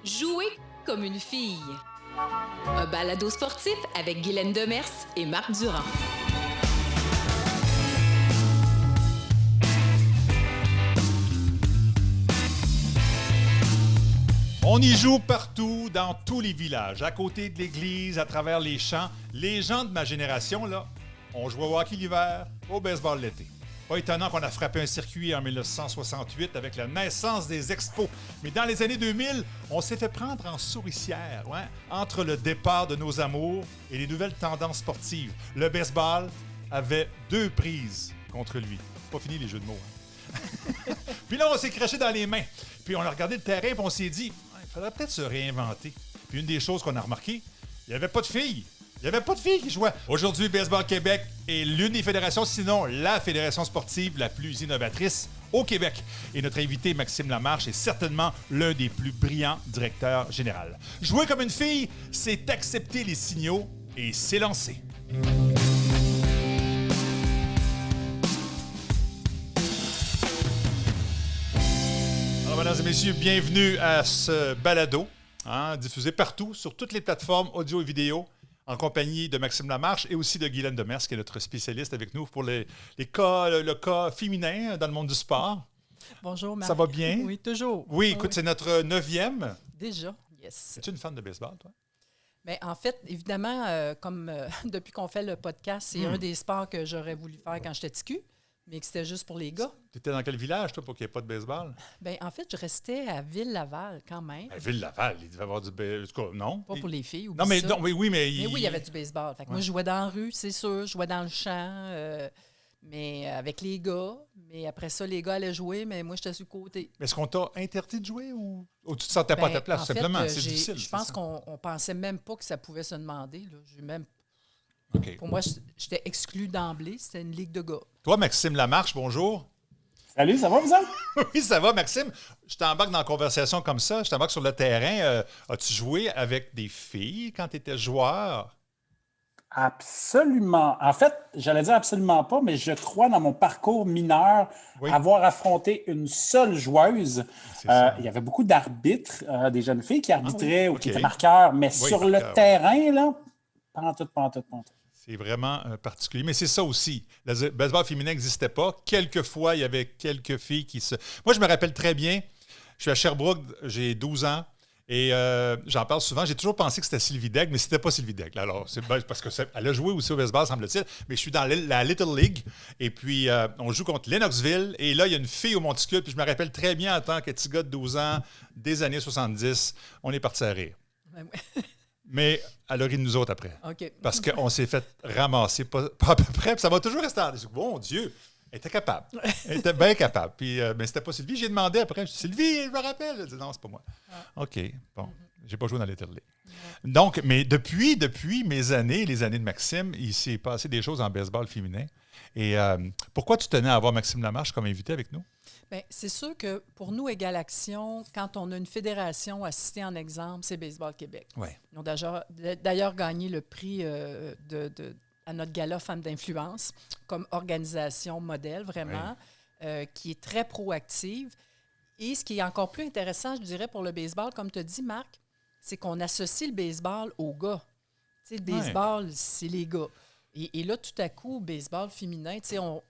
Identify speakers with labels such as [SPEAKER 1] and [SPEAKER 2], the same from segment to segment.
[SPEAKER 1] Jouer comme une fille. Un balado sportif avec Guylaine Demers et Marc Durand.
[SPEAKER 2] On y joue partout, dans tous les villages, à côté de l'église, à travers les champs. Les gens de ma génération, là, on jouait au hockey l'hiver, au baseball l'été. Pas étonnant qu'on a frappé un circuit en 1968 avec la naissance des expos. Mais dans les années 2000, on s'est fait prendre en souricière, entre le départ de nos amours et les nouvelles tendances sportives. Le baseball avait 2 prises contre lui. Pas fini les jeux de mots. Puis là, on s'est craché dans les mains. Puis on a regardé le terrain et on s'est dit, il faudrait peut-être se réinventer. Puis une des choses qu'on a remarqué, il n'y avait pas de filles. Il n'y avait pas de filles qui jouaient. Aujourd'hui, Baseball Québec est l'une des fédérations, sinon la fédération sportive la plus innovatrice au Québec. Et notre invité, Maxime Lamarche, est certainement l'un des plus brillants directeurs généraux. Jouer comme une fille, c'est accepter les signaux et s'élancer. Alors, mesdames et messieurs, bienvenue à ce balado, diffusé partout, sur toutes les plateformes audio et vidéo, en compagnie de Maxime Lamarche et aussi de Guylaine Demers, qui est notre spécialiste avec nous pour le cas féminin dans le monde du sport.
[SPEAKER 3] Bonjour, Marc.
[SPEAKER 2] Ça va bien?
[SPEAKER 3] Oui, toujours.
[SPEAKER 2] Oui, écoute, c'est notre 9e.
[SPEAKER 3] Déjà, yes.
[SPEAKER 2] Es-tu une fan de baseball, toi?
[SPEAKER 3] Mais en fait, évidemment, depuis qu'on fait le podcast, c'est un des sports que j'aurais voulu faire quand j'étais TQ, mais que c'était juste pour les gars.
[SPEAKER 2] Tu étais dans quel village, toi, pour qu'il n'y ait pas de baseball?
[SPEAKER 3] Bien, en fait, je restais à Ville-Laval quand même.
[SPEAKER 2] À Ville-Laval, il devait y avoir du baseball. Non?
[SPEAKER 3] Pas pour les filles.
[SPEAKER 2] Non, mais,
[SPEAKER 3] ça.
[SPEAKER 2] non, oui, mais...
[SPEAKER 3] Mais oui, il y avait du baseball. Fait que moi, je jouais dans la rue, c'est sûr. Je jouais dans le champ, mais avec les gars. Mais après ça, les gars allaient jouer, mais moi, j'étais sur le côté.
[SPEAKER 2] Mais est-ce qu'on t'a interdit de jouer ou tu te sentais pas à ta place,
[SPEAKER 3] en
[SPEAKER 2] simplement?
[SPEAKER 3] fait,
[SPEAKER 2] C'est difficile.
[SPEAKER 3] Je pense qu'on pensait même pas que ça pouvait se demander. Là.
[SPEAKER 2] OK.
[SPEAKER 3] Pour moi, j'étais exclue d'emblée. C'était une ligue de gars.
[SPEAKER 2] Toi, Maxime Lamarche, bonjour.
[SPEAKER 4] Salut, ça va, vous autres?
[SPEAKER 2] Oui, ça va, Maxime. Je t'embarque dans la conversation comme ça. Je t'embarque sur le terrain. As-tu joué avec des filles quand tu étais joueur?
[SPEAKER 4] Absolument. En fait, j'allais dire absolument pas, mais je crois dans mon parcours mineur avoir affronté une seule joueuse. Il y avait beaucoup d'arbitres, des jeunes filles qui arbitraient ou qui étaient marqueurs, mais sur le terrain, là, pas en tout.
[SPEAKER 2] C'est vraiment particulier. Mais c'est ça aussi. Le baseball féminin n'existait pas. Quelquefois, il y avait quelques filles qui se... Moi, je me rappelle très bien. Je suis à Sherbrooke, j'ai 12 ans. Et j'en parle souvent. J'ai toujours pensé que c'était Sylvie Daigle, mais c'était pas Sylvie Daigle. Alors, c'est parce qu'elle a joué aussi au baseball, semble-t-il. Mais je suis dans la Little League. Et puis, on joue contre Lennoxville. Et là, il y a une fille au monticule. Puis je me rappelle très bien en tant que petit gars de 12 ans, des années 70. On est partis à rire. Mais elle a ri de nous autres après.
[SPEAKER 3] OK.
[SPEAKER 2] Parce qu'on s'est fait ramasser pas à peu près. Puis ça m'a toujours resté en disant, bon Dieu, elle était capable. Elle était bien capable. Puis, mais c'était pas Sylvie. J'ai demandé après, Sylvie, je me rappelle. Elle dit, non, c'est pas moi. OK, bon. J'ai pas joué dans l'Éternité. Donc, mais depuis mes années, les années de Maxime, il s'est passé des choses en baseball féminin. Et pourquoi tu tenais à avoir Maxime Lamarche comme invité avec nous?
[SPEAKER 3] Bien, c'est sûr que pour nous, Égal Action, quand on a une fédération à citer en exemple, c'est Baseball Québec.
[SPEAKER 2] Ouais.
[SPEAKER 3] Ils ont d'ailleurs gagné le prix à notre gala Femmes d'influence comme organisation modèle, vraiment, qui est très proactive. Et ce qui est encore plus intéressant, je dirais, pour le baseball, comme tu as dit, Marc, c'est qu'on associe le baseball aux gars. Tu sais, le baseball, c'est les gars. Et là, tout à coup, baseball féminin,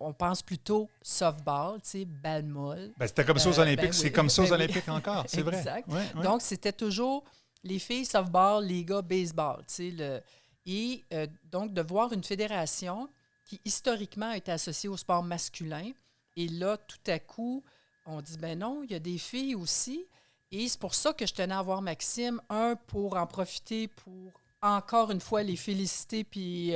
[SPEAKER 3] on pense plutôt softball, balle molle.
[SPEAKER 2] Ben, c'était comme ça aux Olympiques. C'est comme ça aux
[SPEAKER 3] oui.
[SPEAKER 2] Olympiques encore, c'est vrai.
[SPEAKER 3] Exact.
[SPEAKER 2] Ouais.
[SPEAKER 3] Donc, c'était toujours les filles softball, les gars baseball. Donc, de voir une fédération qui, historiquement, a été associée au sport masculin. Et là, tout à coup, on dit, ben non, il y a des filles aussi. Et c'est pour ça que je tenais à voir Maxime, pour en profiter pour encore une fois les féliciter puis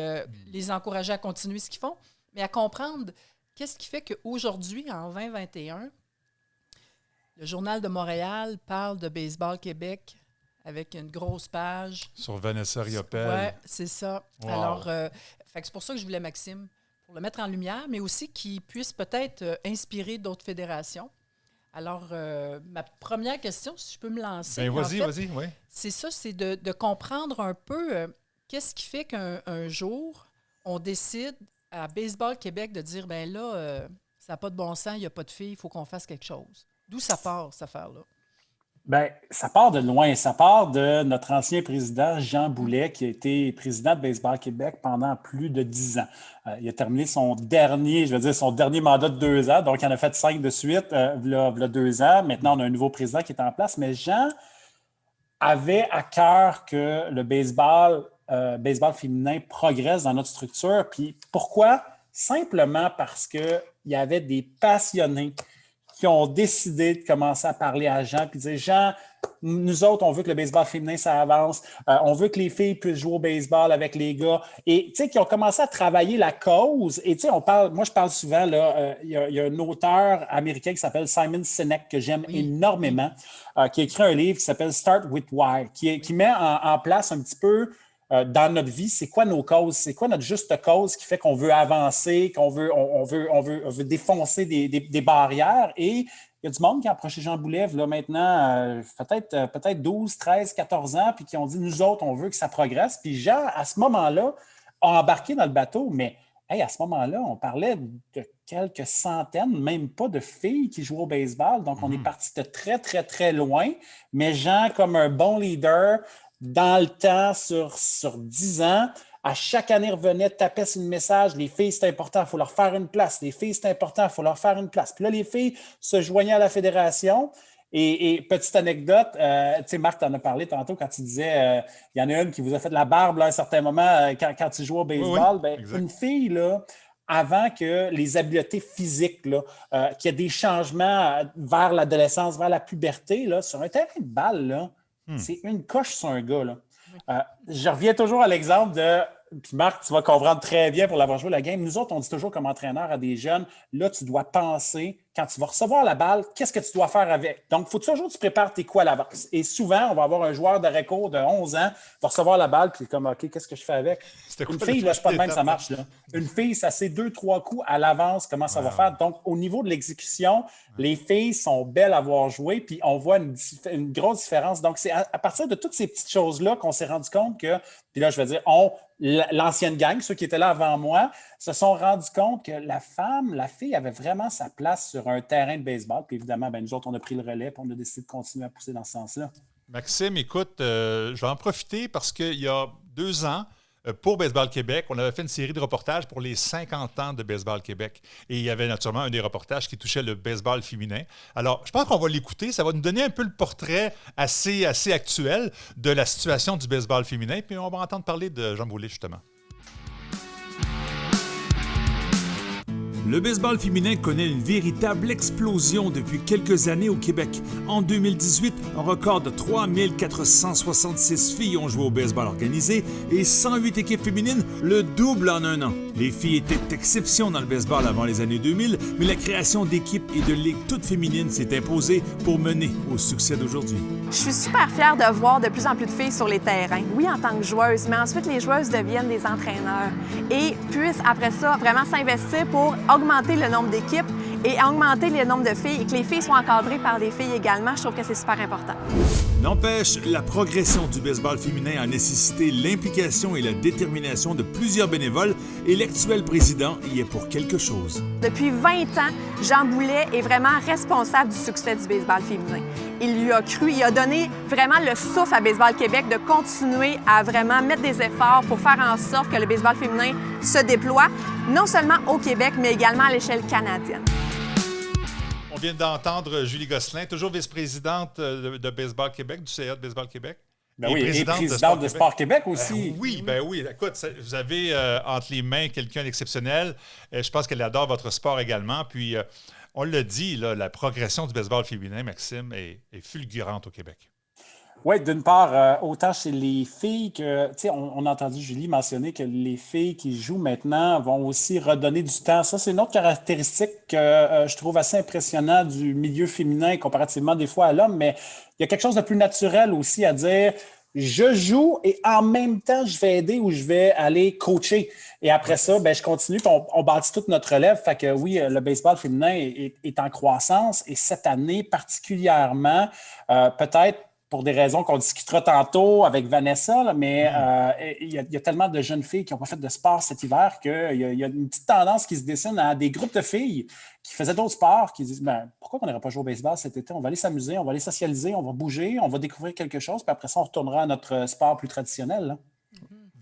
[SPEAKER 3] les encourager à continuer ce qu'ils font, mais à comprendre qu'est-ce qui fait qu'aujourd'hui, en 2021, le Journal de Montréal parle de Baseball Québec avec une grosse page.
[SPEAKER 2] Sur Vanessa Riopel.
[SPEAKER 3] Oui, c'est ça.
[SPEAKER 2] Wow.
[SPEAKER 3] Alors, c'est pour ça que je voulais Maxime, pour le mettre en lumière, mais aussi qu'il puisse peut-être inspirer d'autres fédérations. Alors, ma première question, si je peux me lancer.
[SPEAKER 2] Ben, vas-y, oui.
[SPEAKER 3] C'est ça, c'est de comprendre un peu qu'est-ce qui fait qu'un jour, on décide à Baseball Québec de dire, ben là, ça n'a pas de bon sens, il n'y a pas de filles, il faut qu'on fasse quelque chose. D'où ça part, cette affaire-là?
[SPEAKER 4] Bien, ça part de loin. Ça part de notre ancien président, Jean Boulet, qui a été président de Baseball Québec pendant plus de 10 ans. Il a terminé son dernier mandat de 2 ans. Donc, il en a fait 5 de suite, v'là 2 ans. Maintenant, on a un nouveau président qui est en place. Mais Jean avait à cœur que le baseball féminin progresse dans notre structure. Puis pourquoi? Simplement parce qu'il y avait des passionnés qui ont décidé de commencer à parler à Jean puis dire « Jean, nous autres, on veut que le baseball féminin, ça avance. On veut que les filles puissent jouer au baseball avec les gars. » Et tu sais, qui ont commencé à travailler la cause. Et tu sais, moi, je parle souvent, il y a un auteur américain qui s'appelle Simon Sinek, que j'aime énormément, qui a écrit un livre qui s'appelle « Start with Why », qui met en place un petit peu dans notre vie, c'est quoi nos causes, c'est quoi notre juste cause qui fait qu'on veut avancer, qu'on veut, on veut défoncer des barrières. Et il y a du monde qui a approché Jean Boulet, là, maintenant, peut-être 12, 13, 14 ans, puis qui ont dit, nous autres, on veut que ça progresse. Puis Jean, à ce moment-là, a embarqué dans le bateau, mais à ce moment-là, on parlait de quelques centaines, même pas de filles qui jouent au baseball. Donc, on est parti de très, très, très loin. Mais Jean, comme un bon leader, dans le temps, sur 10 ans, à chaque année, revenait, tapait sur le message, les filles, c'est important, il faut leur faire une place. Les filles, c'est important, il faut leur faire une place. Puis là, les filles se joignaient à la fédération. Et petite anecdote, tu sais, Marc, tu en as parlé tantôt quand tu disais, il y en a une qui vous a fait de la barbe là, à un certain moment quand tu jouais au baseball.
[SPEAKER 2] Oui,
[SPEAKER 4] une fille, là, avant que les habiletés physiques, qu'il y ait des changements vers l'adolescence, vers la puberté, là, sur un terrain de balle, là, c'est une coche sur un gars. Là. Je reviens toujours à l'exemple de... Puis Marc, tu vas comprendre très bien pour l'avoir joué la game. Nous autres, on dit toujours comme entraîneur à des jeunes, là, tu dois penser, quand tu vas recevoir la balle, qu'est-ce que tu dois faire avec? Donc, il faut toujours que tu prépares tes coups à l'avance. Et souvent, on va avoir un joueur de recours de 11 ans, va recevoir la balle, puis comme, OK, qu'est-ce que je fais avec? Une fille, là, c'est pas de même, ça marche. Là. Une fille, ça sait 2-3 coups à l'avance, comment ça va faire. Donc, au niveau de l'exécution, les filles sont belles à voir jouer, puis on voit une grosse différence. Donc, c'est à partir de toutes ces petites choses-là qu'on s'est rendu compte que, puis là, je vais dire, l'ancienne gang, ceux qui étaient là avant moi, se sont rendus compte que la fille avait vraiment sa place sur un terrain de baseball. Puis évidemment, nous autres, on a pris le relais et on a décidé de continuer à pousser dans ce sens-là.
[SPEAKER 2] Maxime, écoute, je vais en profiter parce qu'il y a 2 ans, pour Baseball Québec, on avait fait une série de reportages pour les 50 ans de Baseball Québec. Et il y avait naturellement un des reportages qui touchait le baseball féminin. Alors, je pense qu'on va l'écouter. Ça va nous donner un peu le portrait assez actuel de la situation du baseball féminin. Puis on va entendre parler de Jean Boulet, justement.
[SPEAKER 5] Le baseball féminin connaît une véritable explosion depuis quelques années au Québec. En 2018, un record de 3466 filles ont joué au baseball organisé et 108 équipes féminines, le double en un an. Les filles étaient exception dans le baseball avant les années 2000, mais la création d'équipes et de ligues toutes féminines s'est imposée pour mener au succès d'aujourd'hui.
[SPEAKER 6] Je suis super fière de voir de plus en plus de filles sur les terrains. Oui, en tant que joueuse, mais ensuite les joueuses deviennent des entraîneurs et puissent après ça vraiment s'investir pour augmenter le nombre d'équipes et augmenter le nombre de filles et que les filles soient encadrées par des filles également. Je trouve que c'est super important.
[SPEAKER 5] N'empêche, la progression du baseball féminin a nécessité l'implication et la détermination de plusieurs bénévoles et l'actuel président y est pour quelque chose.
[SPEAKER 6] Depuis 20 ans, Jean Boulet est vraiment responsable du succès du baseball féminin. Il lui a cru, il a donné vraiment le souffle à Baseball Québec de continuer à vraiment mettre des efforts pour faire en sorte que le baseball féminin se déploie, non seulement au Québec, mais également à l'échelle canadienne.
[SPEAKER 2] On vient d'entendre Julie Gosselin, toujours vice-présidente de Baseball Québec, du CA de Baseball Québec.
[SPEAKER 4] Ben oui, et présidente de Sport Québec aussi.
[SPEAKER 2] Ben oui. Écoute, vous avez entre les mains quelqu'un d'exceptionnel. Je pense qu'elle adore votre sport également. Puis, on l'a dit, là, la progression du baseball féminin, Maxime, est fulgurante au Québec.
[SPEAKER 4] Oui, d'une part, autant chez les filles que, tu sais, on a entendu Julie mentionner que les filles qui jouent maintenant vont aussi redonner du temps. Ça, c'est une autre caractéristique que je trouve assez impressionnant du milieu féminin comparativement des fois à l'homme, mais il y a quelque chose de plus naturel aussi à dire. Je joue et en même temps, je vais aider ou je vais aller coacher. Et après ça, je continue. On bâtit toute notre relève. Fait que oui, le baseball féminin est en croissance. Et cette année particulièrement, peut-être pour des raisons qu'on discutera tantôt avec Vanessa, là, mais il y a tellement de jeunes filles qui n'ont pas fait de sport cet hiver qu'il y a une petite tendance qui se dessine à des groupes de filles qui faisaient d'autres sports, qui disent pourquoi on n'aurait pas joué au baseball cet été? On va aller s'amuser, on va aller socialiser, on va bouger, on va découvrir quelque chose, puis après ça, on retournera à notre sport plus traditionnel. Là.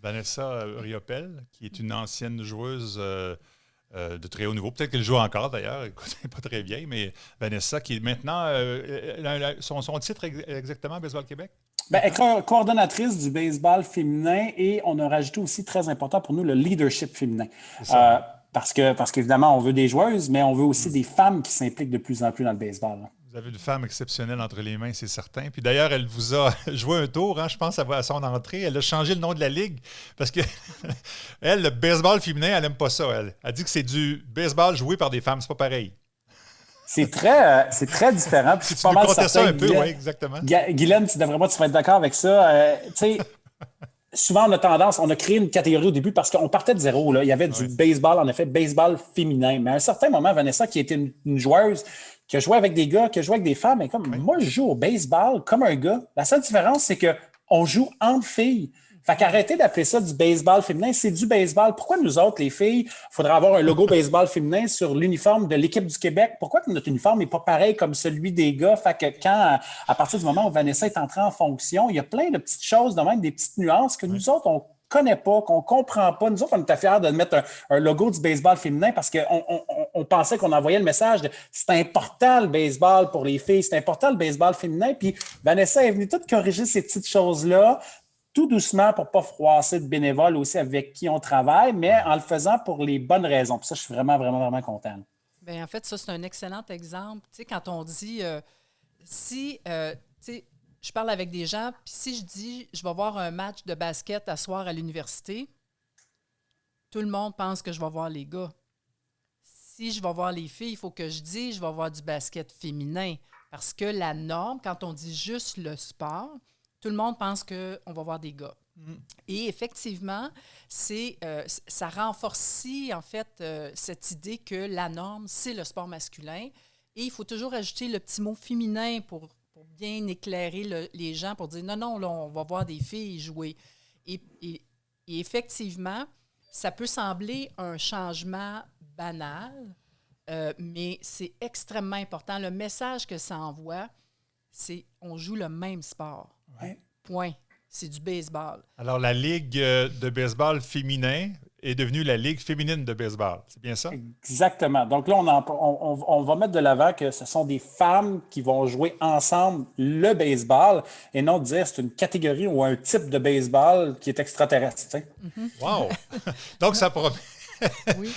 [SPEAKER 2] Vanessa Riopel, qui est une ancienne joueuse de très haut niveau. Peut-être qu'elle joue encore, d'ailleurs. Écoute, elle n'est pas très vieille, mais Vanessa, qui est maintenant... son titre exactement, Baseball Québec?
[SPEAKER 4] Elle est coordonnatrice du baseball féminin et on a rajouté aussi, très important pour nous, le leadership féminin. Parce qu'évidemment, on veut des joueuses, mais on veut aussi des femmes qui s'impliquent de plus en plus dans le baseball.
[SPEAKER 2] Vous avez une femme exceptionnelle entre les mains, c'est certain. Puis d'ailleurs, elle vous a joué un tour, je pense, à son entrée. Elle a changé le nom de la ligue parce que elle, le baseball féminin, elle n'aime pas ça. Elle dit que c'est du baseball joué par des femmes. C'est pas pareil.
[SPEAKER 4] C'est très différent. Puis
[SPEAKER 2] tu
[SPEAKER 4] pas
[SPEAKER 2] nous
[SPEAKER 4] mal
[SPEAKER 2] contais ça un peu,
[SPEAKER 4] Guylaine,
[SPEAKER 2] oui, exactement.
[SPEAKER 4] Guylaine, tu vas être d'accord avec ça. Tu sais, souvent, on a créé une catégorie au début parce qu'on partait de zéro. Là. Il y avait du baseball, en effet, baseball féminin. Mais à un certain moment, Vanessa, qui était une joueuse, qui a joué avec des gars, qui a joué avec des femmes, et comme moi, je joue au baseball comme un gars. La seule différence, c'est qu'on joue entre filles. Fait qu'arrêtez d'appeler ça du baseball féminin, c'est du baseball. Pourquoi nous autres, les filles, il faudrait avoir un logo baseball féminin sur l'uniforme de l'équipe du Québec? Pourquoi que notre uniforme n'est pas pareil comme celui des gars? Fait que à partir du moment où Vanessa est entrée en fonction, il y a plein de petites choses, de même des petites nuances que nous autres, on connaît pas, qu'on comprend pas. Nous autres, on était fiers de mettre un logo du baseball féminin parce qu'on pensait qu'on envoyait le message de c'est important le baseball pour les filles, c'est important le baseball féminin. Puis Vanessa est venue tout corriger ces petites choses-là, tout doucement pour ne pas froisser de bénévoles aussi avec qui on travaille, mais en le faisant pour les bonnes raisons. Puis ça, je suis vraiment, vraiment, vraiment content.
[SPEAKER 3] Bien, en fait, ça, c'est un excellent exemple. Tu sais, quand on dit tu sais, je parle avec des gens, puis si je dis je vais voir un match de basket à soir à l'université, tout le monde pense que je vais voir les gars. Si je vais voir les filles, il faut que je dise je vais voir du basket féminin. Parce que la norme, quand on dit juste le sport, tout le monde pense qu'on va voir des gars. Et effectivement, ça renforce en fait cette idée que la norme, c'est le sport masculin. Et il faut toujours ajouter le petit mot féminin pour bien éclairer les gens, pour dire non, là, on va voir des filles jouer. Et effectivement, ça peut sembler un changement banal, mais c'est extrêmement important. Le message que ça envoie, c'est on joue le même sport.
[SPEAKER 4] Ouais.
[SPEAKER 3] Point. C'est du baseball.
[SPEAKER 2] Alors, la Ligue de baseball féminin est devenue la Ligue féminine de baseball. C'est bien ça?
[SPEAKER 4] Exactement. Donc là, on va mettre de l'avant que ce sont des femmes qui vont jouer ensemble le baseball et non dire c'est une catégorie ou un type de baseball qui est extraterrestre. Tu sais.
[SPEAKER 2] Wow! Donc, ça promet.
[SPEAKER 3] Oui.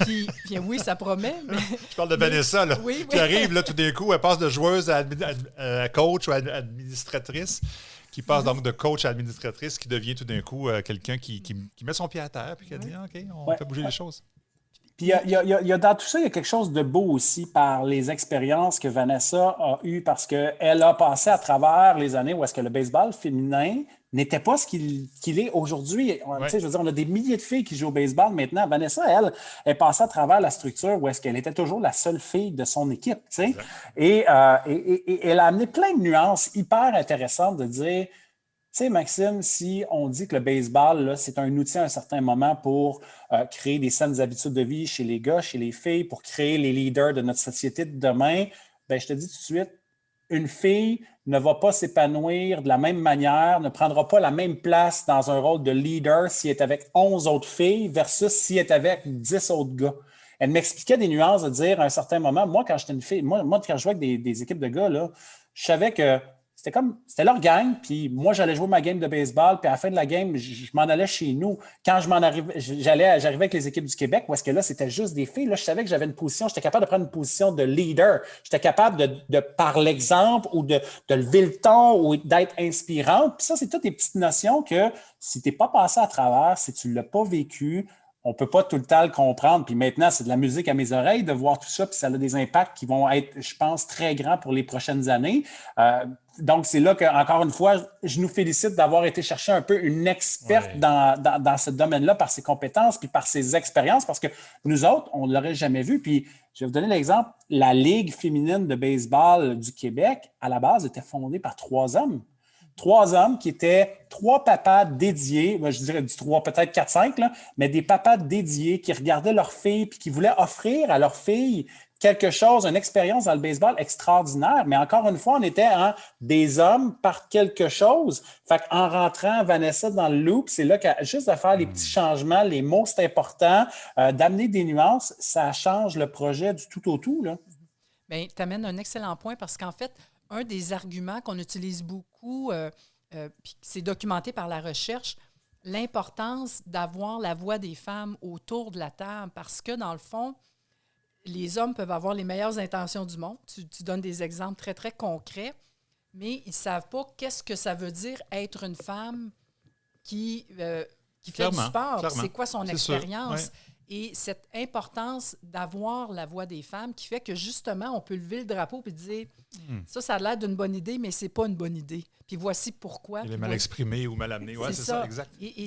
[SPEAKER 3] Puis oui, ça promet. Mais...
[SPEAKER 2] Je parle de Vanessa, là,
[SPEAKER 3] oui.
[SPEAKER 2] qui arrive là, tout d'un coup, elle passe de joueuse à coach ou à administratrice, qui passe donc de coach à administratrice, qui devient tout d'un coup quelqu'un qui met son pied à terre et qui dit OK, on fait bouger les choses.
[SPEAKER 4] Puis dans tout ça, il y a quelque chose de beau aussi par les expériences que Vanessa a eues parce qu'elle a passé à travers les années où est-ce que le baseball féminin n'était pas ce qu'il est aujourd'hui. Tu sais, je veux dire, on a des milliers de filles qui jouent au baseball maintenant. Vanessa, elle, est passée à travers la structure où est-ce qu'elle était toujours la seule fille de son équipe. Tu sais. Et elle a amené plein de nuances hyper intéressantes de dire, tu sais, Maxime, si on dit que le baseball, là, c'est un outil à un certain moment pour créer des saines habitudes de vie chez les gars, chez les filles, pour créer les leaders de notre société de demain, bien, je te dis tout de suite, une fille ne va pas s'épanouir de la même manière, ne prendra pas la même place dans un rôle de leader si elle est avec 11 autres filles versus si elle est avec 10 autres gars. Elle m'expliquait des nuances de dire à un certain moment, moi, quand j'étais une fille, moi quand je jouais avec des équipes de gars, là, je savais que c'était leur gang, puis moi, j'allais jouer ma game de baseball, puis à la fin de la game, je m'en allais chez nous. Quand j'arrivais avec les équipes du Québec, où est-ce que là, c'était juste des filles, là, je savais que j'avais une position, j'étais capable de prendre une position de leader. J'étais capable de par l'exemple ou de lever le ton ou d'être inspirante. Puis ça, c'est toutes des petites notions que si tu n'es pas passé à travers, si tu ne l'as pas vécu, on ne peut pas tout le temps le comprendre. Puis maintenant, c'est de la musique à mes oreilles de voir tout ça, puis ça a des impacts qui vont être, je pense, très grands pour les prochaines années. Donc, c'est là qu'encore une fois, je nous félicite d'avoir été chercher un peu une experte dans ce domaine-là par ses compétences puis par ses expériences, parce que nous autres, on ne l'aurait jamais vu. Puis, je vais vous donner l'exemple, la Ligue féminine de baseball du Québec, à la base, était fondée par 3 hommes. 3 hommes qui étaient 3 papas dédiés, je dirais du 3, peut-être 4-5, là, mais des papas dédiés qui regardaient leurs filles puis qui voulaient offrir à leurs filles quelque chose, une expérience dans le baseball extraordinaire. Mais encore une fois, on était des hommes par quelque chose. Fait qu'en rentrant Vanessa dans le loop, c'est là que juste de faire les petits changements, les mots, c'est important, d'amener des nuances, ça change le projet du tout au tout, là.
[SPEAKER 3] Bien, tu amènes un excellent point parce qu'en fait, un des arguments qu'on utilise beaucoup, puis c'est documenté par la recherche, l'importance d'avoir la voix des femmes autour de la table parce que, dans le fond, les hommes peuvent avoir les meilleures intentions du monde. Tu donnes des exemples très, très concrets, mais ils ne savent pas qu'est-ce que ça veut dire être une femme qui fait du sport. C'est quoi son expérience? Et cette importance d'avoir la voix des femmes qui fait que, justement, on peut lever le drapeau et dire ça a l'air d'une bonne idée, mais c'est pas une bonne idée. Puis voici pourquoi.
[SPEAKER 2] Il est mal exprimé ou mal amené. Oui, c'est ça, exact.
[SPEAKER 3] Et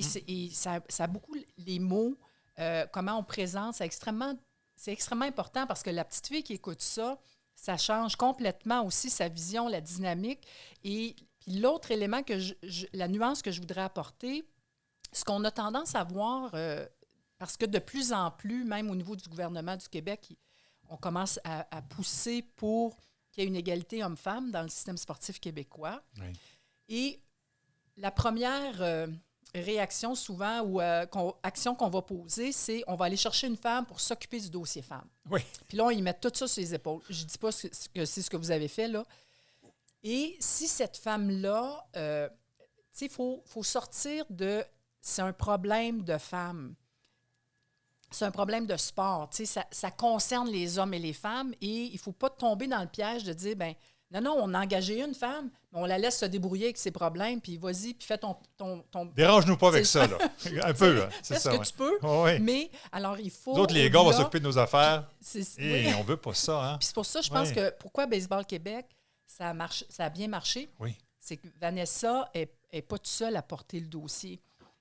[SPEAKER 3] ça a beaucoup les mots, comment on présente, c'est extrêmement important parce que la petite fille qui écoute ça, ça change complètement aussi sa vision, la dynamique. Et puis l'autre élément, la nuance que je voudrais apporter, ce qu'on a tendance à voir, parce que de plus en plus, même au niveau du gouvernement du Québec, on commence à pousser pour qu'il y ait une égalité homme-femme dans le système sportif québécois. Oui. Et la première réaction souvent ou action qu'on va poser, c'est on va aller chercher une femme pour s'occuper du dossier femme.
[SPEAKER 2] Oui.
[SPEAKER 3] Puis là, ils mettent tout ça sur les épaules. Je ne dis pas que c'est ce que vous avez fait, là. Et si cette femme-là, il faut sortir de « c'est un problème de femme ». C'est un problème de sport. Ça concerne les hommes et les femmes et il ne faut pas tomber dans le piège de dire, ben non, on a engagé une femme, mais on la laisse se débrouiller avec ses problèmes, puis vas-y, puis fais ton...
[SPEAKER 2] Dérange-nous pas avec ça, là. Un peu, là.
[SPEAKER 3] C'est ça, ce que tu peux, mais alors il faut...
[SPEAKER 2] D'autres, les gars vont s'occuper de nos affaires et on ne veut pas ça, hein.
[SPEAKER 3] Puis c'est pour ça, je pense que pourquoi Baseball Québec, ça a bien marché, c'est que Vanessa n'est pas toute seule à porter le dossier.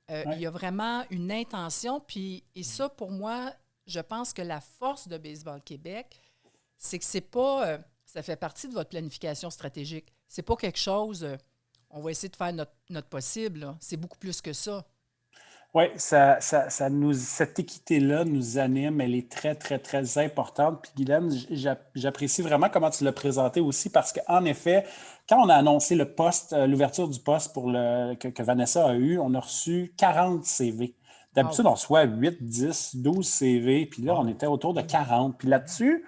[SPEAKER 3] Il y a vraiment une intention. Et ça, pour moi, je pense que la force de Baseball Québec, c'est que c'est pas... ça fait partie de votre planification stratégique. C'est pas quelque chose... on va essayer de faire notre possible. Là. C'est beaucoup plus que ça.
[SPEAKER 4] Oui, cette équité-là nous anime. Elle est très, très, très importante. Puis, Guylaine, j'apprécie vraiment comment tu l'as présenté aussi parce qu'en effet, quand on a annoncé l'ouverture du poste que Vanessa a eu, on a reçu 40 CV. D'habitude, on reçoit 8, 10, 12 CV. Puis là, on était autour de 40. Puis là-dessus,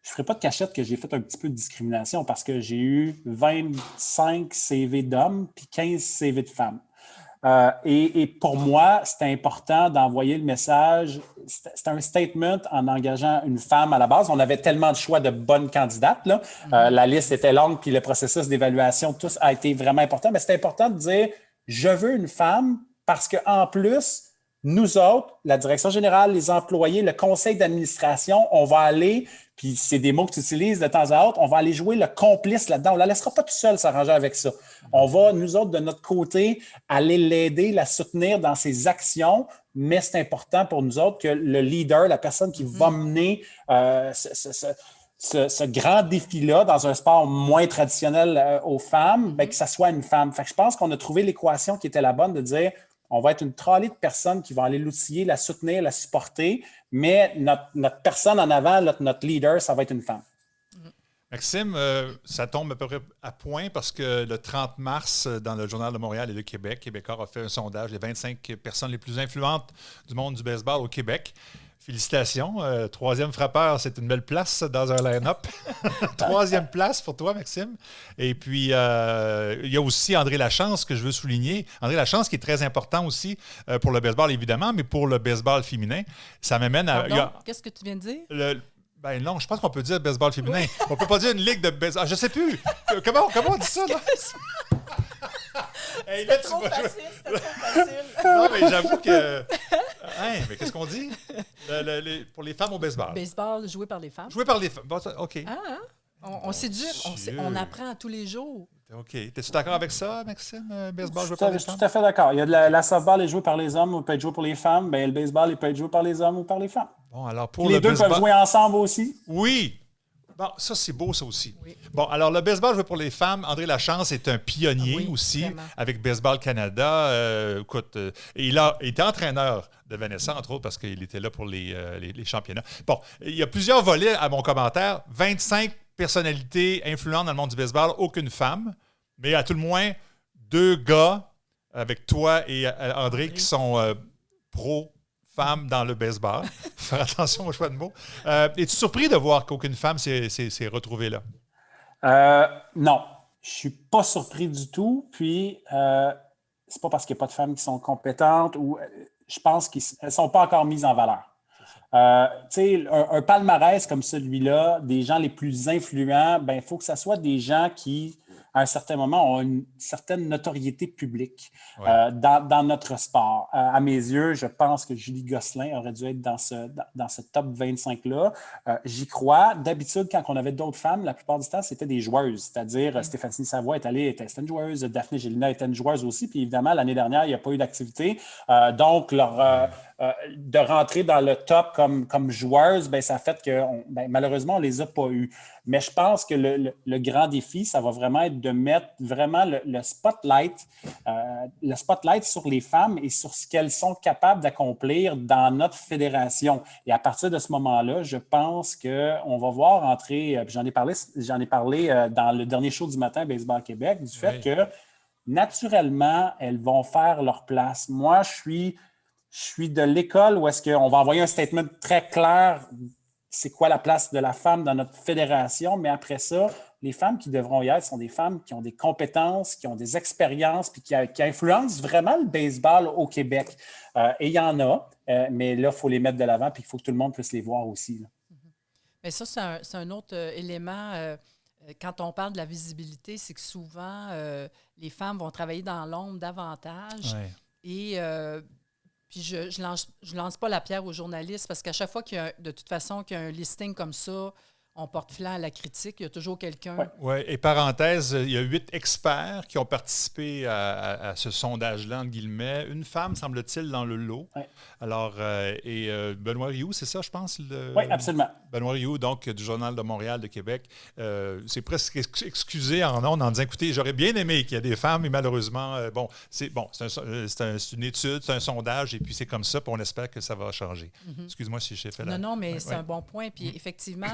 [SPEAKER 4] je ne ferai pas de cachette que j'ai fait un petit peu de discrimination parce que j'ai eu 25 CV d'hommes puis 15 CV de femmes. Et pour moi, c'était important d'envoyer le message. C'était un statement en engageant une femme à la base. On avait tellement de choix de bonnes candidates. Là. La liste était longue, puis le processus d'évaluation, tout a été vraiment important. Mais c'était important de dire, je veux une femme parce qu'en plus, nous autres, la direction générale, les employés, le conseil d'administration, on va aller, puis c'est des mots que tu utilises de temps à autre, on va aller jouer le complice là-dedans. On ne la laissera pas tout seul s'arranger avec ça. On va, nous autres, de notre côté, aller l'aider, la soutenir dans ses actions, mais c'est important pour nous autres que le leader, la personne qui va mener ce grand défi-là dans un sport moins traditionnel aux femmes, que ça soit une femme. Fait que je pense qu'on a trouvé l'équation qui était la bonne de dire on va être une trolley de personnes qui vont aller l'outiller, la soutenir, la supporter, mais notre personne en avant, notre leader, ça va être une femme.
[SPEAKER 2] Maxime, ça tombe à peu près à point parce que le 30 mars, dans le Journal de Montréal et le Québec, Québécois a fait un sondage des 25 personnes les plus influentes du monde du baseball au Québec. Félicitations. 3e frappeur, c'est une belle place dans un line-up. 3e place pour toi, Maxime. Et puis, il y a aussi André Lachance que je veux souligner. André Lachance qui est très important aussi pour le baseball, évidemment, mais pour le baseball féminin. Ça m'amène à...
[SPEAKER 3] Pardon, qu'est-ce que tu viens de dire?
[SPEAKER 2] Ben non, je pense qu'on peut dire baseball féminin. Oui. On peut pas dire une ligue de baseball. Je sais plus. Comment on dit ça, là?
[SPEAKER 3] C'était trop facile.
[SPEAKER 2] Non, mais j'avoue que... Hein, mais qu'est-ce qu'on dit? Pour les femmes au baseball.
[SPEAKER 3] Baseball joué par les femmes.
[SPEAKER 2] Joué par les femmes. Bon, OK.
[SPEAKER 3] On s'éduque, on apprend tous les jours.
[SPEAKER 2] OK. T'es-tu d'accord avec ça, Maxime? Baseball joué
[SPEAKER 4] Je
[SPEAKER 2] par les
[SPEAKER 4] suis
[SPEAKER 2] femmes?
[SPEAKER 4] tout à fait d'accord. Il y a la softball est jouée par les hommes ou peut être jouée pour les femmes. Bien, le baseball, il peut être joué par les hommes ou par les femmes.
[SPEAKER 2] Bon, alors pour
[SPEAKER 4] Les
[SPEAKER 2] le
[SPEAKER 4] deux
[SPEAKER 2] baseball...
[SPEAKER 4] peuvent jouer ensemble aussi.
[SPEAKER 2] Oui! Bon, ça, c'est beau, ça aussi.
[SPEAKER 3] Oui.
[SPEAKER 2] Bon, alors, le baseball joué pour les femmes, André Lachance est un pionnier
[SPEAKER 3] Oui,
[SPEAKER 2] aussi
[SPEAKER 3] vraiment.
[SPEAKER 2] avec Baseball Canada. Écoute, et il était entraîneur de Vanessa, entre autres, parce qu'il était là pour les championnats. Bon, il y a plusieurs volets à mon commentaire. 25 personnalités influentes dans le monde du baseball, aucune femme, mais à tout le moins 2 gars avec toi et André qui sont pro-femmes dans le baseball. Faut faire attention au choix de mots. Es-tu surpris de voir qu'aucune femme s'est retrouvée là?
[SPEAKER 4] Non, je suis pas surpris du tout. Puis, c'est pas parce qu'il n'y a pas de femmes qui sont compétentes ou je pense qu'elles ne sont pas encore mises en valeur. Un palmarès comme celui-là, des gens les plus influents, il faut que ce soit des gens qui, à un certain moment, ont une certaine notoriété publique dans notre sport. À mes yeux, je pense que Julie Gosselin aurait dû être dans ce top 25-là. J'y crois. D'habitude, quand on avait d'autres femmes, la plupart du temps, c'était des joueuses. C'est-à-dire, Stéphanie Savoie était une joueuse, Daphné Gélina était une joueuse aussi. Puis évidemment, l'année dernière, il n'y a pas eu d'activité. Donc, de rentrer dans le top comme joueuse, ça a fait que malheureusement, on ne les a pas eues. Mais je pense que le grand défi, ça va vraiment être de mettre vraiment le spotlight sur les femmes et sur ce qu'elles sont capables d'accomplir dans notre fédération. Et à partir de ce moment-là, je pense qu'on va voir entrer, j'en ai parlé dans le dernier show du matin, Baseball Québec, du fait que naturellement, elles vont faire leur place. Moi, je suis de l'école où est-ce qu'on va envoyer un statement très clair, c'est quoi la place de la femme dans notre fédération, mais après ça, les femmes qui devront y être sont des femmes qui ont des compétences, qui ont des expériences, puis qui influencent vraiment le baseball au Québec. Et il y en a, mais là, il faut les mettre de l'avant, puis il faut que tout le monde puisse les voir aussi. Là.
[SPEAKER 3] Mais ça, c'est un autre élément. Quand on parle de la visibilité, c'est que souvent, les femmes vont travailler dans l'ombre davantage.
[SPEAKER 2] Ouais.
[SPEAKER 3] Et puis je lance pas la pierre aux journalistes parce qu'à chaque fois de toute façon, qu'il y a un listing comme ça, on porte flanc à la critique. Il y a toujours quelqu'un.
[SPEAKER 2] Oui, et parenthèse, il y a 8 experts qui ont participé à ce sondage-là, entre guillemets. Une femme, semble-t-il, dans le lot.
[SPEAKER 4] Ouais.
[SPEAKER 2] Alors, Benoît Rioux, c'est ça, je pense?
[SPEAKER 4] Oui, absolument.
[SPEAKER 2] Benoît Rioux, donc, du Journal de Montréal, de Québec, c'est presque excusé en ondes en disant, écoutez, j'aurais bien aimé qu'il y ait des femmes, mais malheureusement, c'est une étude, c'est un sondage, et puis c'est comme ça, puis on espère que ça va changer.
[SPEAKER 3] Mm-hmm.
[SPEAKER 2] Excuse-moi si j'ai fait
[SPEAKER 3] Non, mais c'est un bon point. Puis effectivement,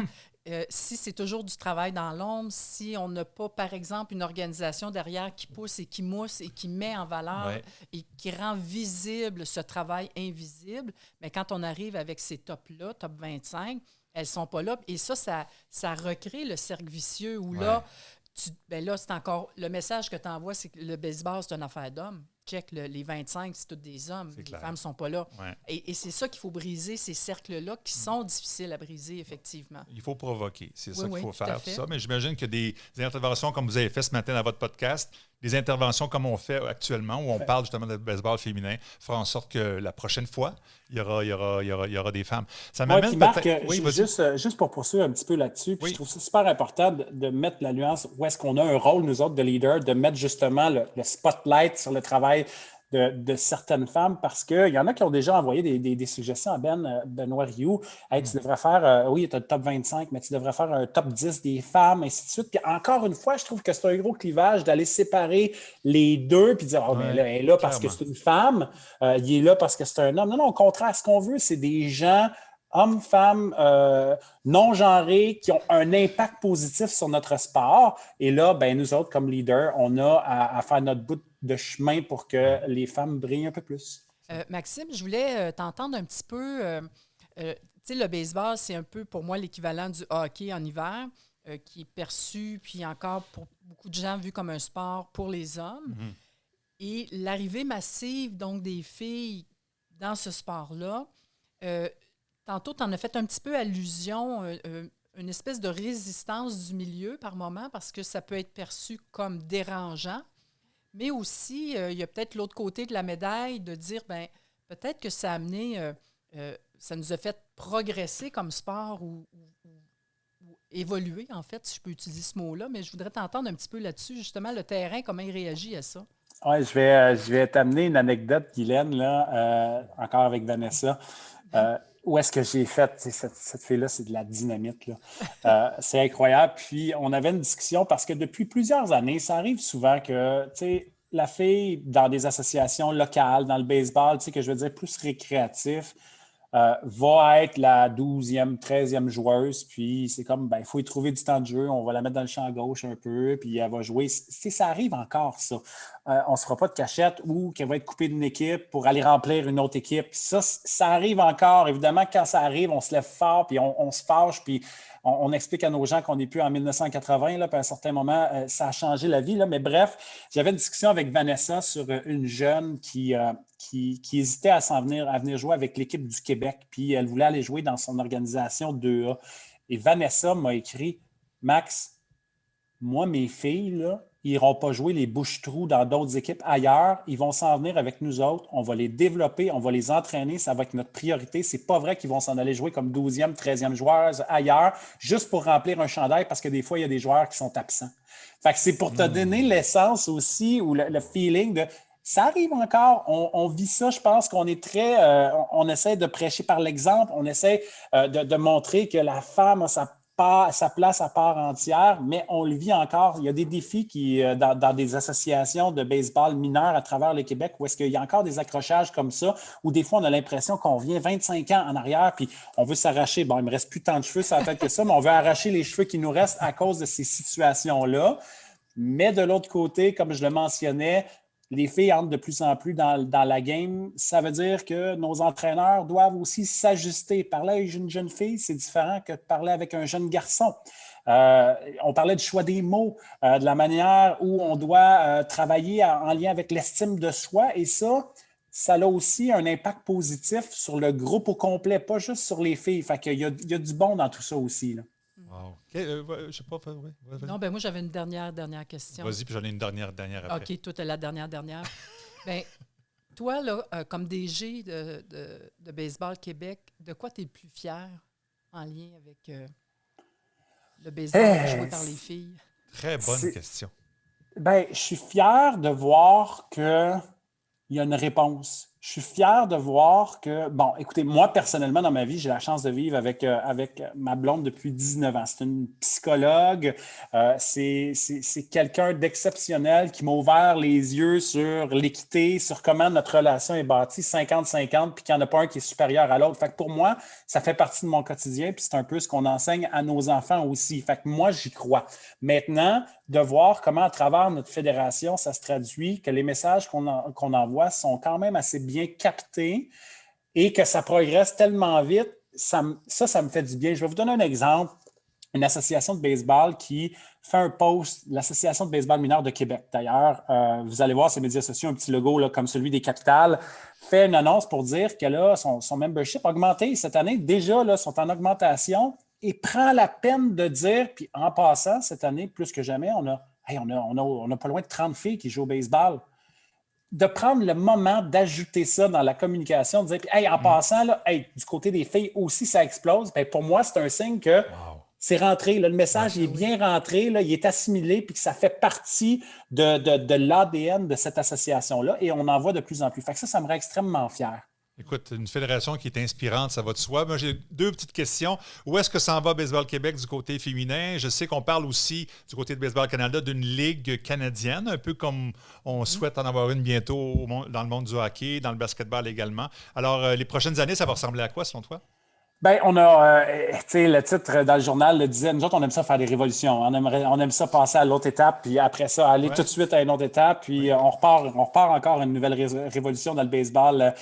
[SPEAKER 3] si c'est toujours du travail dans l'ombre, si on n'a pas, par exemple, une organisation derrière qui pousse et qui mousse et qui met en valeur et qui rend visible ce travail invisible, mais quand on arrive avec ces tops-là, top 25, elles ne sont pas là. Et ça recrée le cercle vicieux où là, c'est encore... Le message que tu envoies, c'est que le baseball, c'est une affaire d'hommes. Check, les 25, c'est tous des hommes. Les femmes ne sont pas là.
[SPEAKER 2] Ouais.
[SPEAKER 3] Et c'est ça qu'il faut briser, ces cercles-là qui sont difficiles à briser, effectivement.
[SPEAKER 2] Il faut provoquer. C'est ça qu'il faut
[SPEAKER 3] tout à
[SPEAKER 2] faire,
[SPEAKER 3] fait.
[SPEAKER 2] tout ça. Mais j'imagine que des interventions comme vous avez fait ce matin dans votre podcast, des interventions comme on fait actuellement, où on parle justement de baseball féminin, fera en sorte que la prochaine fois, il y aura des femmes. Ça m'amène
[SPEAKER 4] Marc,
[SPEAKER 2] peut-être...
[SPEAKER 4] juste pour poursuivre un petit peu là-dessus,
[SPEAKER 2] Oui.
[SPEAKER 4] je trouve ça super important de mettre la nuance où est-ce qu'on a un rôle, nous autres, de leader, de mettre justement le spotlight sur le travail de certaines femmes, parce qu'il y en a qui ont déjà envoyé des suggestions à Benoît Rioux. Hey, tu devrais faire, tu as le top 25, mais tu devrais faire un top 10 des femmes, ainsi de suite. Puis encore une fois, je trouve que c'est un gros clivage d'aller séparer les deux puis dire, mais là, elle est là parce que c'est une femme, il est là parce que c'est un homme. Non, au contraire, ce qu'on veut, c'est des gens, hommes, femmes, non-genrés, qui ont un impact positif sur notre sport. Et là, nous autres, comme leaders, on a à faire notre bout de chemin pour que les femmes brillent un peu plus.
[SPEAKER 3] Maxime, je voulais t'entendre un petit peu. Tu sais, le baseball, c'est un peu pour moi l'équivalent du hockey en hiver, qui est perçu, puis encore pour beaucoup de gens, vu comme un sport pour les hommes. Mm-hmm. Et l'arrivée massive, donc, des filles dans ce sport-là, tantôt, tu en as fait un petit peu allusion, une espèce de résistance du milieu par moment, parce que ça peut être perçu comme dérangeant. Mais aussi, il y a peut-être l'autre côté de la médaille de dire, peut-être que ça a amené, ça nous a fait progresser comme sport ou évoluer, en fait, si je peux utiliser ce mot-là, mais je voudrais t'entendre un petit peu là-dessus, justement, le terrain, comment il réagit à ça.
[SPEAKER 4] Oui, je vais t'amener une anecdote, Guylaine, là, encore avec Vanessa. Où est-ce que j'ai fait? Cette fille-là, c'est de la dynamite, là. C'est incroyable. Puis, on avait une discussion parce que depuis plusieurs années, ça arrive souvent que, tu sais, la fille, dans des associations locales, dans le baseball, tu sais, que je veux dire plus récréatif, va être la 12e, 13e joueuse, puis c'est comme, ben, il faut y trouver du temps de jeu, on va la mettre dans le champ gauche un peu, puis elle va jouer. Ça arrive encore, ça. On ne se fera pas de cachette ou qu'elle va être coupée d'une équipe pour aller remplir une autre équipe. Ça arrive encore. Évidemment, quand ça arrive, on se lève fort, puis on se fâche, puis on explique à nos gens qu'on n'est plus en 1980, là, puis à un certain moment, ça a changé la vie. Là. Mais bref, j'avais une discussion avec Vanessa sur une jeune qui hésitait à venir jouer avec l'équipe du Québec, puis elle voulait aller jouer dans son organisation 2A. Et Vanessa m'a écrit « Max, moi, mes filles, là, ils n'iront pas jouer les bouches-trous dans d'autres équipes ailleurs. Ils vont s'en venir avec nous autres. On va les développer, on va les entraîner. Ça va être notre priorité. C'est pas vrai qu'ils vont s'en aller jouer comme 12e, 13e joueurs ailleurs, juste pour remplir un chandail parce que des fois, il y a des joueurs qui sont absents. » Fait que c'est pour te donner l'essence aussi ou le feeling de... Ça arrive encore. On vit ça. Je pense qu'on est très... on essaie de prêcher par l'exemple. On essaie de montrer que la femme a sa place à part entière, mais on le vit encore. Il y a des défis dans des associations de baseball mineurs à travers le Québec où est-ce qu'il y a encore des accrochages comme ça, où des fois, on a l'impression qu'on revient 25 ans en arrière, puis on veut s'arracher. Bon, il ne me reste plus tant de cheveux sur la tête que ça, mais on veut arracher les cheveux qui nous restent à cause de ces situations-là. Mais de l'autre côté, comme je le mentionnais, les filles entrent de plus en plus dans la game. Ça veut dire que nos entraîneurs doivent aussi s'ajuster. Parler avec une jeune fille, c'est différent que de parler avec un jeune garçon. On parlait du choix des mots, de la manière où on doit travailler en lien avec l'estime de soi. Et ça a aussi un impact positif sur le groupe au complet, pas juste sur les filles. Fait qu'il y a du bon dans tout ça aussi, là.
[SPEAKER 2] Wow. Je sais pas.
[SPEAKER 3] Non, ben moi, j'avais une dernière question.
[SPEAKER 2] Vas-y, puis j'en ai une dernière après.
[SPEAKER 3] OK, toi, tu as la dernière. Bien, toi, là, comme DG de Baseball Québec, de quoi tu es le plus fier en lien avec le baseball joué par les filles?
[SPEAKER 2] Très bonne question.
[SPEAKER 4] Bien, je suis fier de voir qu'il y a une réponse. Je suis fier de voir que, bon, écoutez, moi, personnellement, dans ma vie, j'ai la chance de vivre avec ma blonde depuis 19 ans. C'est une psychologue, c'est quelqu'un d'exceptionnel qui m'a ouvert les yeux sur l'équité, sur comment notre relation est bâtie, 50-50, puis qu'il n'y en a pas un qui est supérieur à l'autre. Fait que pour moi, ça fait partie de mon quotidien, puis c'est un peu ce qu'on enseigne à nos enfants aussi. Fait que moi, j'y crois. Maintenant, de voir comment, à travers notre fédération, ça se traduit, que les messages qu'on envoie sont quand même assez bien captés et que ça progresse tellement vite, ça me fait du bien. Je vais vous donner un exemple. Une association de baseball qui fait un post, l'Association de baseball mineur de Québec, d'ailleurs. Vous allez voir sur les médias sociaux, un petit logo là, comme celui des Capitales, fait une annonce pour dire que là, son membership a augmenté cette année. Déjà, là, sont en augmentation. Et prend la peine de dire, puis en passant, cette année, plus que jamais, on a pas loin de 30 filles qui jouent au baseball. De prendre le moment d'ajouter ça dans la communication, de dire, puis, en passant, là, du côté des filles aussi, ça explose. Bien, pour moi, c'est un signe que c'est rentré. Là, le message est bien rentré, là, il est assimilé, puis que ça fait partie de l'ADN de cette association-là, et on en voit de plus en plus. Fait que ça me rend extrêmement fier.
[SPEAKER 2] Écoute, une fédération qui est inspirante, ça va de soi. Moi, j'ai deux petites questions. Où est-ce que s'en va Baseball Québec du côté féminin? Je sais qu'on parle aussi du côté de Baseball Canada d'une ligue canadienne, un peu comme on souhaite en avoir une bientôt dans le monde du hockey, dans le basketball également. Alors, les prochaines années, ça va ressembler à quoi, selon toi?
[SPEAKER 4] Bien, on a, tu sais, le titre dans le journal le disait, nous autres, on aime ça faire des révolutions. On aime ça passer à l'autre étape, puis après ça, aller tout de suite à une autre étape, puis on repart encore une nouvelle révolution dans le baseball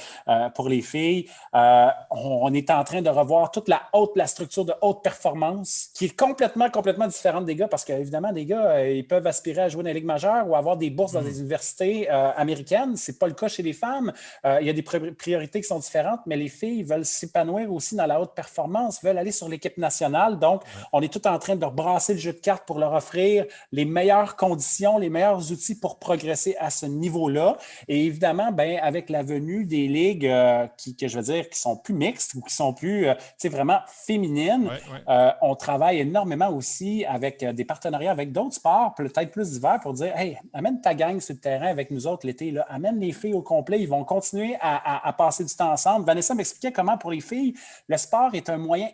[SPEAKER 4] pour les filles. On est en train de revoir toute la structure de haute performance, qui est complètement différente des gars, parce qu'évidemment, des gars, ils peuvent aspirer à jouer dans la Ligue majeure ou avoir des bourses dans des universités américaines. C'est pas le cas chez les femmes. Il y a des priorités qui sont différentes, mais les filles veulent s'épanouir aussi dans la haute haute performance veulent aller sur l'équipe nationale. Donc, on est tout en train de rebrasser le jeu de cartes pour leur offrir les meilleures conditions, les meilleurs outils pour progresser à ce niveau-là. Et évidemment, ben, avec la venue des ligues qui sont plus mixtes ou qui sont plus vraiment féminines, on travaille énormément aussi avec des partenariats avec d'autres sports, peut-être plus divers, pour dire « Hey, amène ta gang sur le terrain avec nous autres l'été, là. Amène les filles au complet, ils vont continuer à passer du temps ensemble. » Vanessa m'expliquait comment pour les filles, le sport est un moyen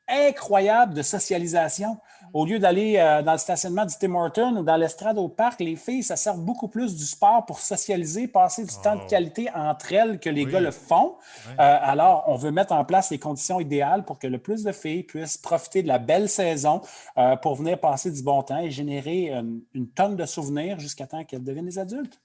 [SPEAKER 4] incroyable de socialisation. Au lieu d'aller dans le stationnement du Tim Hortons ou dans l'estrade au parc, les filles, ça sert beaucoup plus du sport pour socialiser, passer du temps de qualité entre elles que les gars le font. Alors, on veut mettre en place les conditions idéales pour que le plus de filles puissent profiter de la belle saison pour venir passer du bon temps et générer une tonne de souvenirs jusqu'à temps qu'elles deviennent des adultes.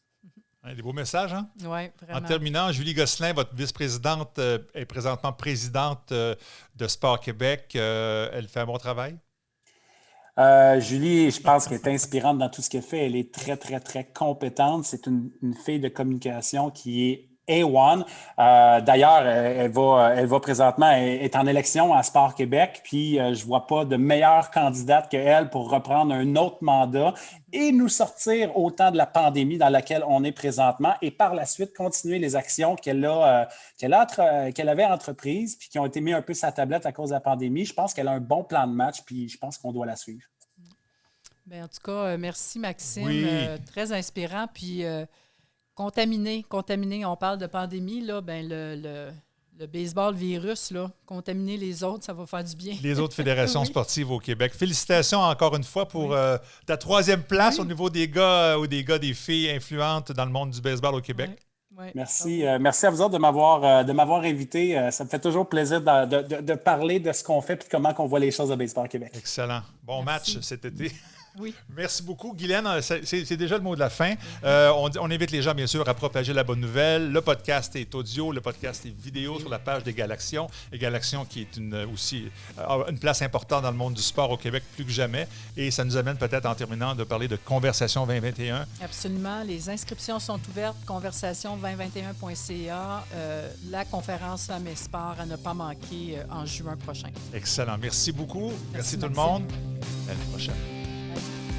[SPEAKER 2] Des beaux messages, hein?
[SPEAKER 3] Oui, vraiment.
[SPEAKER 2] En terminant, Julie Gosselin, votre vice-présidente, est présentement présidente de Sport Québec. Elle fait un bon travail?
[SPEAKER 4] Julie, je pense qu'elle est inspirante dans tout ce qu'elle fait. Elle est très, très, très compétente. C'est une fille de communication qui est A1. D'ailleurs, elle va présentement, elle est en élection à Sport Québec, puis je ne vois pas de meilleure candidate qu'elle pour reprendre un autre mandat et nous sortir autant de la pandémie dans laquelle on est présentement et par la suite continuer les actions qu'elle avait entreprises puis qui ont été mises un peu sur la tablette à cause de la pandémie. Je pense qu'elle a un bon plan de match puis je pense qu'on doit la suivre.
[SPEAKER 3] Bien, en tout cas, merci Maxime.
[SPEAKER 2] Oui.
[SPEAKER 3] Très inspirant. Puis contaminé. On parle de pandémie, là, ben le baseball virus, là, contaminer les autres, ça va faire du bien.
[SPEAKER 2] Les autres fédérations sportives au Québec. Félicitations encore une fois pour ta 3e place au niveau des gars ou des filles influentes dans le monde du baseball au Québec.
[SPEAKER 3] Oui.
[SPEAKER 4] Merci. Merci à vous autres de m'avoir invité. Ça me fait toujours plaisir de parler de ce qu'on fait et de comment on voit les choses au Baseball Québec.
[SPEAKER 2] Excellent. Bon
[SPEAKER 3] Merci.
[SPEAKER 2] match cet été.
[SPEAKER 3] Oui.
[SPEAKER 2] Merci beaucoup, Guylaine. C'est déjà le mot de la fin. On invite les gens, bien sûr, à propager la bonne nouvelle. Le podcast est audio, le podcast est vidéo sur la page des Galaxions. Et Galaxions qui est aussi une place importante dans le monde du sport au Québec, plus que jamais. Et ça nous amène peut-être, en terminant, de parler de Conversation 2021.
[SPEAKER 3] Absolument. Les inscriptions sont ouvertes. Conversation2021.ca. La conférence Femmes et Sport à ne pas manquer en juin prochain.
[SPEAKER 2] Excellent. Merci beaucoup. Merci tout le
[SPEAKER 3] Maxime.
[SPEAKER 2] monde. À l'année prochaine.
[SPEAKER 3] Bye.